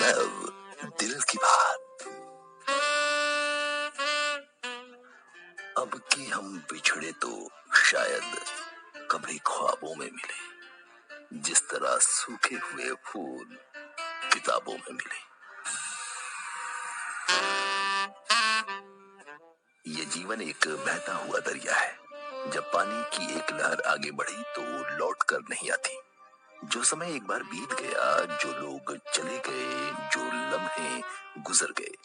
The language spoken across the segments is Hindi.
लव, दिल की बात। अब कि हम बिछड़े तो शायद कभी ख्वाबों में मिले, जिस तरह सूखे हुए फूल किताबों में मिले। ये जीवन एक बहता हुआ दरिया है। जब पानी की एक लहर आगे बढ़ी तो लौट कर नहीं आती। जो समय एक बार बीत गया, जो लोग चले गए, जो लम्हे गुजर गए,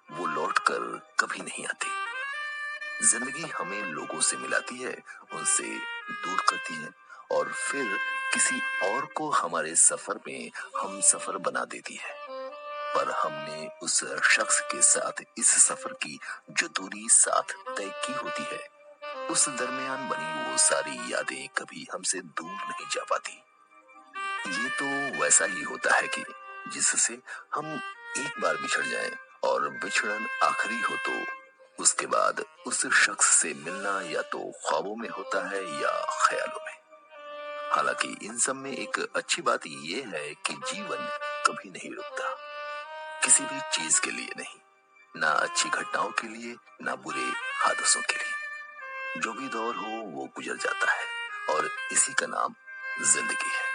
वो लौट कर कभी नहीं आते। जिंदगी हमें लोगों से मिलाती है, उनसे दूर करती है और फिर किसी और को हमारे सफर में हम सफर बना देती है। पर हमने उस शख्स के साथ इस सफर की जो दूरी साथ तय की होती है, उस दरमियान बनी वो सारी यादें कभी हमसे दूर नहीं जा पाती। ये तो वैसा ही होता है कि जिससे हम एक बार बिछड़ जाएं और बिछड़न आखिरी हो तो उसके बाद उस शख्स से मिलना या तो ख्वाबों में होता है या ख्यालों में। हालांकि इन सब में एक अच्छी बात ये है कि जीवन कभी नहीं रुकता, किसी भी चीज के लिए नहीं, ना अच्छी घटनाओं के लिए, ना बुरे हादसों के लिए। जो भी दौर हो वो गुजर जाता है और इसी का नाम जिंदगी है।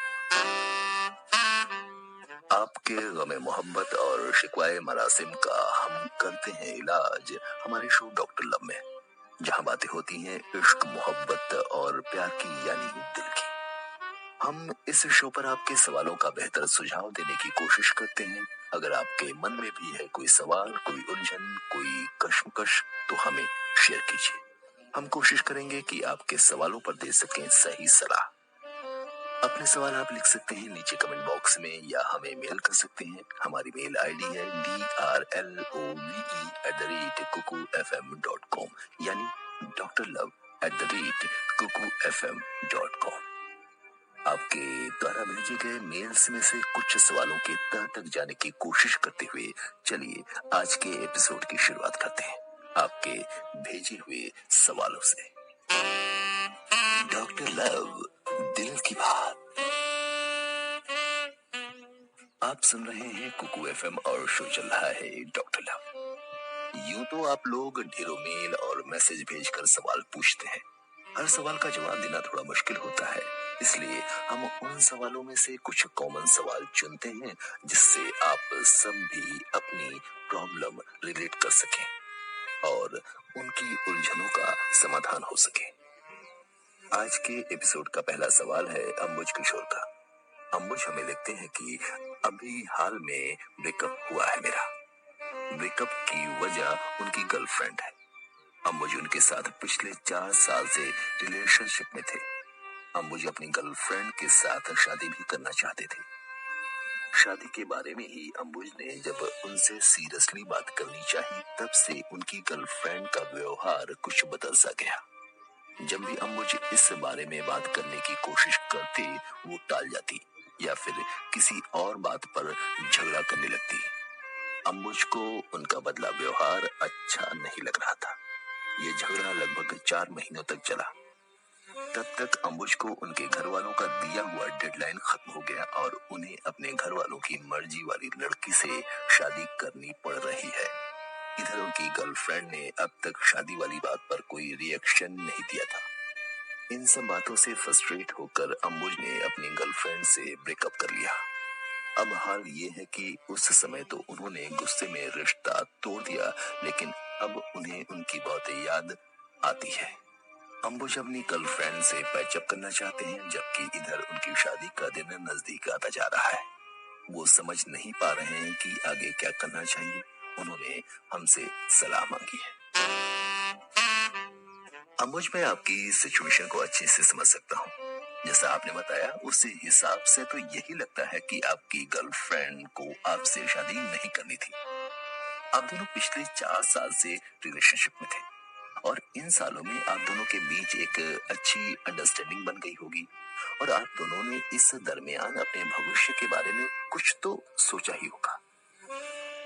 आपके गमे मोहब्बत और शिकवाए मरासिम का हम करते हैं इलाज हमारे शो डॉक्टर लव में, जहां बातें होती हैं इश्क, मोहब्बत और प्यार की, यानी दिल की। हम इस शो पर आपके सवालों का बेहतर सुझाव देने की कोशिश करते हैं। अगर आपके मन में भी है कोई सवाल, कोई उलझन, कोई कश्मकश, तो हमें शेयर कीजिए। हम कोशिश करेंगे कि आपके सवालों पर दे सकें सही सलाह। अपने सवाल आप लिख सकते हैं नीचे कमेंट बॉक्स में या हमें मेल कर सकते हैं। हमारी मेल आईडी है drlove@kukuFM.com, यानी drlove@kukuFM.com। आपके द्वारा भेजे गए मेल्स में से कुछ सवालों के तह तक जाने की कोशिश करते हुए चलिए आज के एपिसोड की शुरुआत करते हैं आपके भेजे हुए सवालों से। डॉक्टर लव, दिल की बात। आप सुन रहे हैं कुकू एफएम और शो चल रहा है डॉक्टर लव। यूं तो आप लोग ढेरों मेल और मैसेज भेजकर सवाल पूछते हैं। हर सवाल का जवाब देना थोड़ा मुश्किल होता है, इसलिए हम उन सवालों में से कुछ कॉमन सवाल चुनते हैं जिससे आप सब भी अपनी प्रॉब्लम रिलेट कर सकें और उनकी उलझनों का समाधान हो सके। आज के एपिसोड का पहला सवाल है अंबुज किशोर का। अंबुज हमें लिखते हैं कि अभी हाल में ब्रेकअप हुआ है मेरा। ब्रेकअप की वजह उनकी गर्लफ्रेंड है। अंबुज उनके साथ पिछले 4 साल से रिलेशनशिप में थे। अंबुज अपनी गर्लफ्रेंड के साथ शादी भी करना चाहते थे। शादी के बारे में ही अंबुज ने जब उनसे सीरियसली बात करनी चाहिए, तब से उनकी गर्लफ्रेंड का व्यवहार कुछ बदल सा गया। जब भी अंबुज इस बारे में बात करने की कोशिश करते, वो टाल जाती या फिर किसी और बात पर झगड़ा करने लगती। अंबुज को उनका बदला व्यवहार अच्छा नहीं लग रहा था। ये झगड़ा लगभग 4 महीनों तक चला। तब तक अंबुज को उनके घर वालों का दिया हुआ डेडलाइन खत्म हो गया और उन्हें अपने घर वालों की मर्जी वाली लड़की से शादी करनी पड़ रही है। इधर उनकी गर्लफ्रेंड ने अब तक शादी वाली बात पर कोई रिएक्शन नहीं दिया था। इन सब बातों से फ्रस्ट्रेट होकर अंबुज ने अपनी गर्लफ्रेंड से ब्रेकअप कर लिया। अब हाल ये है कि उस समय तो उन्होंने गुस्से में रिश्ता तोड़ दिया, लेकिन अब उन्हें उनकी बातें याद आती है। अंबुज अपनी गर्लफ्रेंड से पैचअप करना चाहते हैं, जबकि इधर उनकी शादी का दिन नजदीक आता जा रहा है। वो समझ नहीं पा रहे हैं कि आगे क्या करना चाहिए। उन्होंने हमसे सलाह मांगी है। अंबुज, मैं आपकी सिचुएशन को अच्छे से समझ सकता हूँ। जैसा आपने बताया उसी हिसाब से तो यही लगता है कि आपकी गर्लफ्रेंड को आपसे शादी नहीं करनी थी। आप दोनों पिछले 4 साल से रिलेशनशिप में थे और इन सालों में आप दोनों के बीच एक अच्छी अंडरस्टैंडिंग बन गई होगी और आप दोनों ने इस दरमियान अपने भविष्य के बारे में कुछ तो सोचा ही होगा।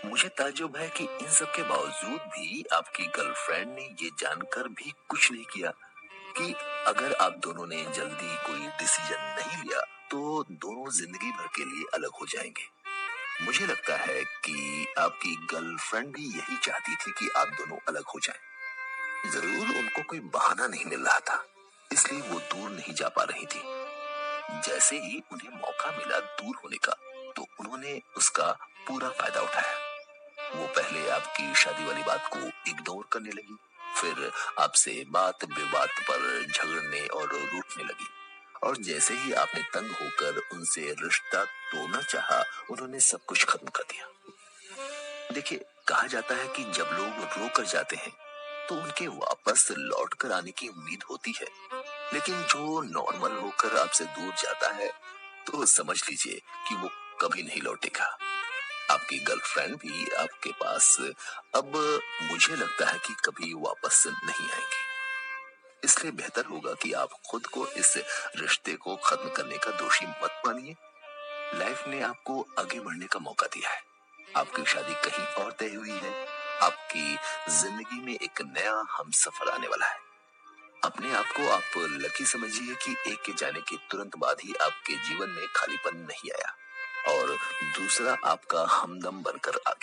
मुझे ताज्जुब है कि इन सब के बावजूद भी आपकी गर्लफ्रेंड ने ये जानकर भी कुछ नहीं किया कि अगर आप दोनों ने जल्दी कोई डिसीजन नहीं लिया तो दोनों जिंदगी भर के लिए अलग हो जाएंगे। मुझे लगता है कि आपकी गर्लफ्रेंड भी यही चाहती थी कि आप दोनों अलग हो जाएं। जरूर उनको कोई बहाना नहीं मिल रहा था, इसलिए वो दूर नहीं जा पा रही थी। जैसे ही उन्हें मौका मिला दूर होने का, तो उन्होंने उसका पूरा फायदा उठाया। वो पहले आपकी शादी वाली बात को इग्नोर करने लगी, फिर आपसे बात बेबात पर झगड़ने और रूठने लगी। और जैसे ही आपने तंग होकर उनसे रिश्ता तोड़ना चाहा, उन्होंने सब कुछ खत्म कर दिया। देखिए, कहा जाता है कि जब लोग रो कर जाते हैं तो उनके वापस लौट कर आने की उम्मीद होती है, लेकिन जो नॉर्मल होकर आपसे दूर जाता है तो समझ लीजिए कि वो कभी नहीं लौटेगा। आपकी गर्लफ्रेंड भी आपके पास अब मुझे लगता है कि कभी वापस नहीं आएंगी। इसलिए बेहतर होगा कि आप खुद को इस रिश्ते को खत्म करने का दोषी मत मानिए। लाइफ ने आपको आगे बढ़ने का मौका दिया है। आपकी शादी कहीं और तय हुई है। आपकी जिंदगी में एक नया हमसफर आने वाला है। अपने आप को आप लकी समझिए कि एक के जाने के तुरंत बाद ही आपके जीवन में खालीपन नहीं आया और दूसरा आपका हमदम बनकर आ गया।